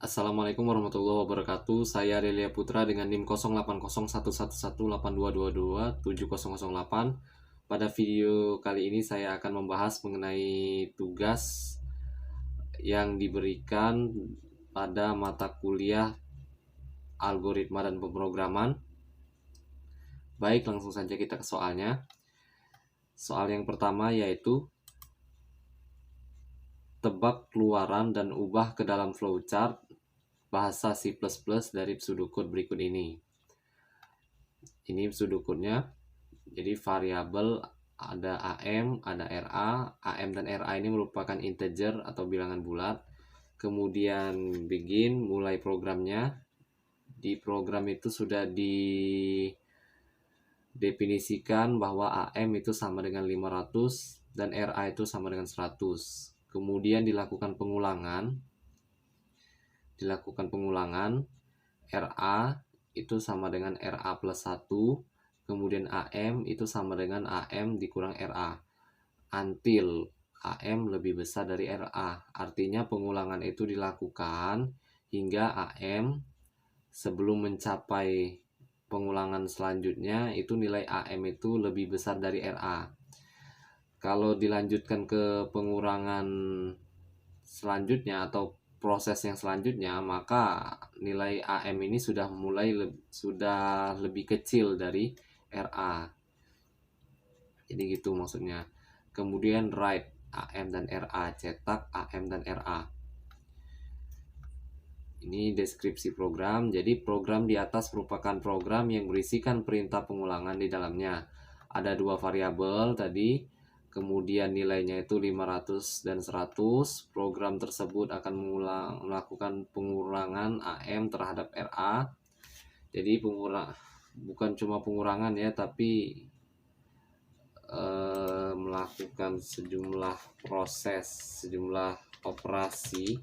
Assalamualaikum warahmatullahi wabarakatuh. Saya Delia Putra dengan NIM 08011182227008. Pada video kali ini saya akan membahas mengenai tugas yang diberikan pada mata kuliah algoritma dan pemrograman. Baik, langsung saja kita ke soalnya. Soal yang pertama yaitu tebak keluaran dan ubah ke dalam flowchart bahasa C++ dari pseudocode berikut ini. Ini pseudocode-nya. Jadi variabel ada AM, ada RA. AM dan RA ini merupakan integer atau bilangan bulat. Kemudian begin, mulai programnya. Di program itu sudah didefinisikan bahwa AM itu sama dengan 500 dan RA itu sama dengan 100. Kemudian dilakukan pengulangan. RA itu sama dengan RA plus 1. Kemudian AM itu sama dengan AM dikurang RA. Until AM lebih besar dari RA. Artinya pengulangan itu dilakukan hingga AM sebelum mencapai pengulangan selanjutnya itu nilai AM itu lebih besar dari RA. Kalau dilanjutkan ke pengurangan selanjutnya atau proses yang selanjutnya, maka nilai AM ini sudah lebih kecil dari RA. Jadi gitu maksudnya. Kemudian write AM dan RA, cetak AM dan RA. Ini deskripsi program. Jadi program di atas merupakan program yang berisikan perintah pengulangan di dalamnya. Ada dua variabel tadi. Kemudian nilainya itu 500 dan 100. Program tersebut akan melakukan pengurangan AM terhadap RA. Jadi bukan cuma pengurangan ya, tapi melakukan sejumlah proses, sejumlah operasi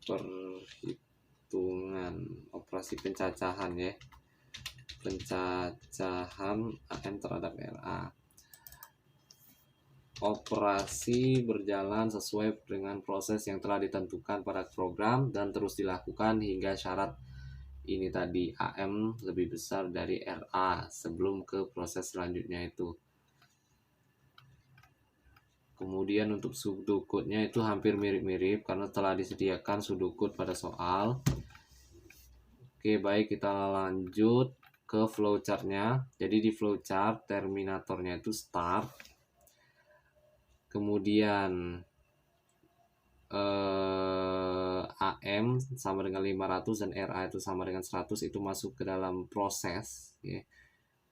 perhitungan, operasi pencacahan ya. Pencacahan AM terhadap RA. Operasi berjalan sesuai dengan proses yang telah ditentukan pada program dan terus dilakukan hingga syarat ini tadi AM lebih besar dari RA sebelum ke proses selanjutnya itu. Kemudian untuk pseudocode-nya itu hampir mirip-mirip karena telah disediakan pseudocode pada soal. Oke, baik, kita lanjut ke flowchart-nya. Jadi di flowchart terminatornya itu start. Kemudian AM sama dengan 500 dan RA itu sama dengan 100 itu masuk ke dalam proses ya.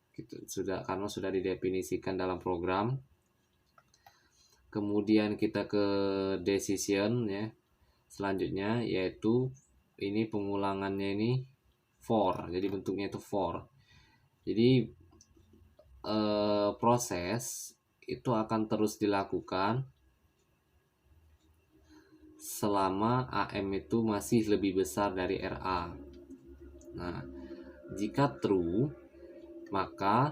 Gitu, karena sudah didefinisikan dalam program. Kemudian kita ke decision ya. Selanjutnya yaitu ini pengulangannya ini for. Jadi bentuknya itu for. Jadi proses itu akan terus dilakukan selama AM itu masih lebih besar dari RA. Nah, jika true, maka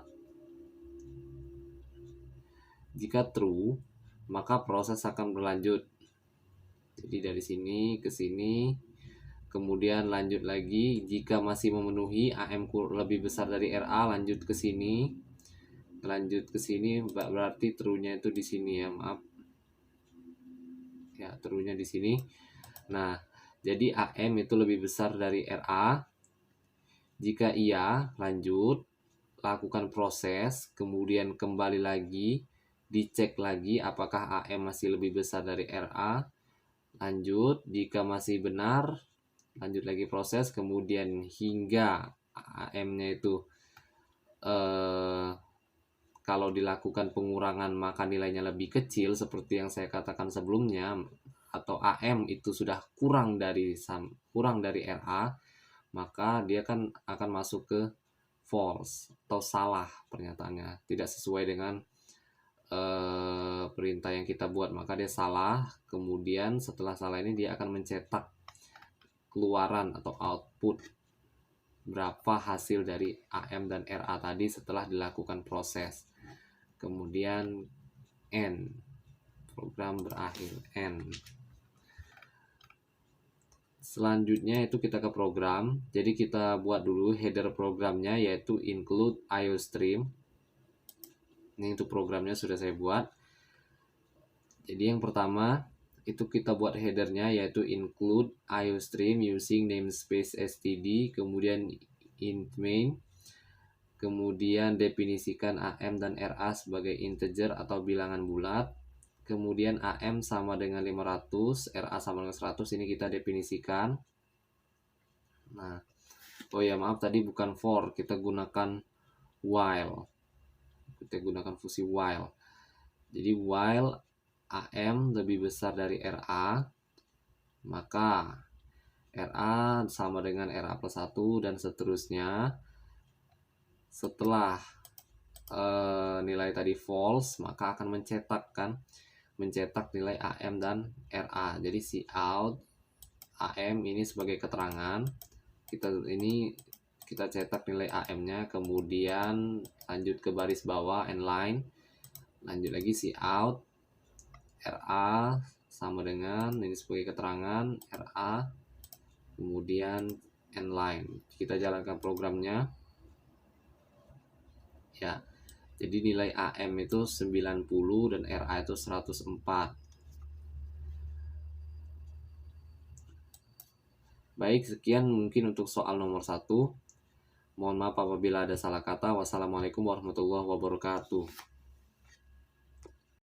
proses akan berlanjut. Jadi dari sini ke sini, kemudian lanjut lagi. Jika masih memenuhi AM lebih besar dari RA, lanjut ke sini. Berarti true-nya itu di sini ya, maaf. Ya, true-nya di sini. Nah, jadi AM itu lebih besar dari RA. Jika iya, lanjut, lakukan proses, kemudian kembali lagi, dicek lagi apakah AM masih lebih besar dari RA. Lanjut, jika masih benar, lanjut lagi proses, kemudian hingga AM-nya itu kalau dilakukan pengurangan maka nilainya lebih kecil seperti yang saya katakan sebelumnya, atau AM itu sudah kurang dari RA, maka dia akan masuk ke false atau salah pernyataannya, tidak sesuai dengan perintah yang kita buat, maka dia salah. Kemudian setelah salah ini dia akan mencetak keluaran atau output berapa hasil dari AM dan RA tadi setelah dilakukan proses. Kemudian end program berakhir N. Selanjutnya itu kita ke program. Jadi kita buat dulu header programnya, yaitu include IOStream. Ini untuk programnya sudah saya buat. Jadi yang pertama itu kita buat headernya, yaitu include IOStream using namespace std, kemudian int main, kemudian definisikan AM dan RA sebagai integer atau bilangan bulat, kemudian AM sama dengan 500, RA sama dengan 100, ini kita definisikan. Nah, oh ya maaf, tadi bukan for, kita gunakan while. Kita gunakan fungsi while. Jadi while AM lebih besar dari RA, maka RA sama dengan RA plus 1 dan seterusnya. Setelah nilai tadi false, maka akan mencetak nilai AM dan RA. Jadi cout AM ini sebagai keterangan, kita cetak nilai AM-nya, kemudian lanjut ke baris bawah end line, lanjut lagi cout RA sama dengan ini sebagai keterangan RA, kemudian end line. Kita jalankan programnya ya. Jadi nilai AM itu 90 dan RA itu 104. Baik, sekian mungkin untuk soal nomor 1. Mohon maaf apabila ada salah kata. Wassalamualaikum warahmatullahi wabarakatuh.